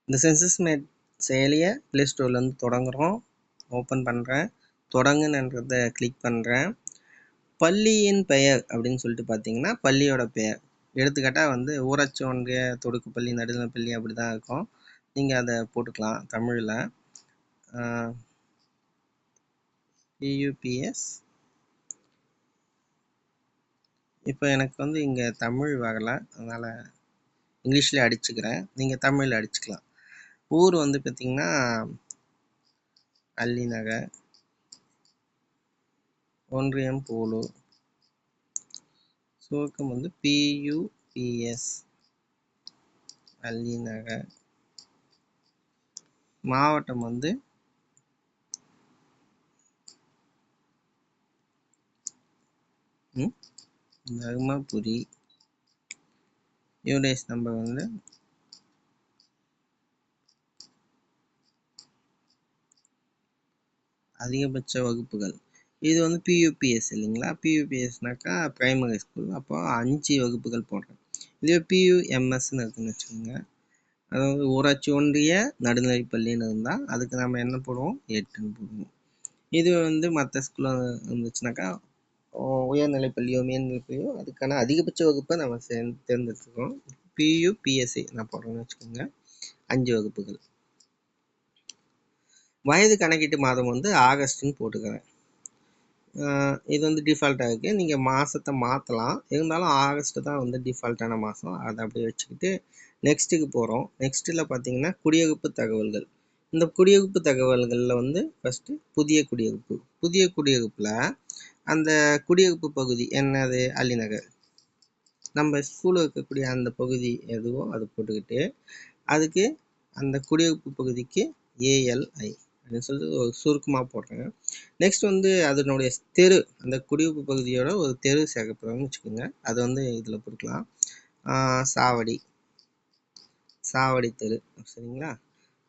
இந்த census mat செயலியை play ஸ்டோர்லேருந்து தொடங்குகிறோம். ஓப்பன் பண்ணுறேன். தொடங்குன்றதை கிளிக் பண்ணுறேன். பள்ளியின் பெயர் அப்படின்னு சொல்லிட்டு பார்த்தீங்கன்னா பள்ளியோட பெயர். எடுத்துக்காட்டாக வந்து ஊராட்சி ஒன்றிய தொடக்கப்பள்ளி, நடுநிலைப்பள்ளி அப்படி தான் இருக்கும். நீங்கள் அதை போட்டுக்கலாம் தமிழில். PUPS. இப்போ எனக்கு வந்து இங்கே தமிழ் வரலை, அதனால் இங்கிலீஷ்லேயே அடிச்சுக்கிறேன். நீங்கள் தமிழில் அடிச்சுக்கலாம். ஊர் வந்து பார்த்திங்கன்னா அல்லிநகர், ஒன்றியம் போலூர், சுருக்கம் வந்து PUPS அல்லிநகர். மாவட்டம் வந்து தருமபுரி. யூடிஎஸ் நம்பர் வந்து அதிகபட்ச வகுப்புகள். இது வந்து PUPS இல்லைங்களா? PUPSனாக்கா ப்ரைமரி ஸ்கூல். அப்போ 5 வகுப்புகள் போடுறேன். இதுவே PUMSன்னு இருக்குன்னு வச்சுக்கோங்க, அதாவது ஊராட்சி ஒன்றிய நடுநிலைப்பள்ளின்னு இருந்தால் அதுக்கு நம்ம என்ன போடுவோம்? 8ன்னு போடுவோம். இது வந்து மற்ற ஸ்கூலில் இருந்துச்சுனாக்கா உயர்நிலைப்பள்ளியோ மேல்நிலைப்பள்ளியோ அதுக்கான அதிகபட்ச வகுப்பை நம்ம தேர்ந்தெடுத்துக்கிறோம். PUPSA நான் போடுறேன்னு வச்சுக்கோங்க, 5 வகுப்புகள். வயது கணக்கீட்டு மாதம் வந்து ஆகஸ்ட்னு போட்டுக்கிறேன். இது வந்து டிஃபால்ட்டாக இருக்குது. நீங்கள் மாதத்தை மாற்றலாம், இருந்தாலும் ஆகஸ்ட்டு தான் வந்து டிஃபால்ட்டான மாதம். அதை அப்படியே வச்சுக்கிட்டு நெக்ஸ்ட்டுக்கு போகிறோம். நெக்ஸ்ட்டில் பார்த்தீங்கன்னா குடியிருப்பு தகவல்கள். இந்த குடியிருப்பு தகவல்களில் வந்து ஃபஸ்ட்டு புதிய குடியிருப்பு. புதிய குடியிருப்பில் அந்த குடியிருப்பு பகுதி என்னது? அல்லிநகர். நம்ம ஸ்கூலில் இருக்கக்கூடிய அந்த பகுதி எதுவோ அது போட்டுக்கிட்டு அதுக்கு அந்த குடியிருப்பு பகுதிக்கு ALI அப்படின்னு சொல்லிட்டு ஒரு சுருக்கமாக போடுறேன். நெக்ஸ்ட் வந்து அதனுடைய தெரு, அந்த குடியிருப்பு பகுதியோட ஒரு தெரு சேர்க்கப்படுறோம்னு வச்சுக்கோங்க, அது வந்து இதில் போட்டுக்கலாம். சாவடி தெரு. சரிங்களா?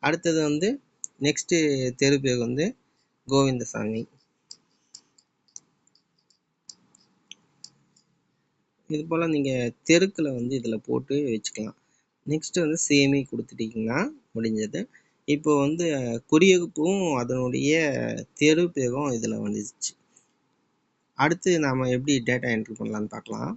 அடுத்தது வந்து நெக்ஸ்ட்டு தெரு பேர் வந்து கோவிந்தசாமி. இது போல் நீங்கள் தெருக்களை வந்து இதில் போட்டு வச்சுக்கலாம். நெக்ஸ்ட்டு வந்து சேமி கொடுத்துட்டிங்கன்னா முடிஞ்சது. இப்போ வந்து குடியிருப்பும் அதனுடைய தெரு பேரும் இதில் வந்துச்சு. அடுத்து நாம் எப்படி டேட்டா என்ட்ரி பண்ணலான்னு பார்க்கலாம்.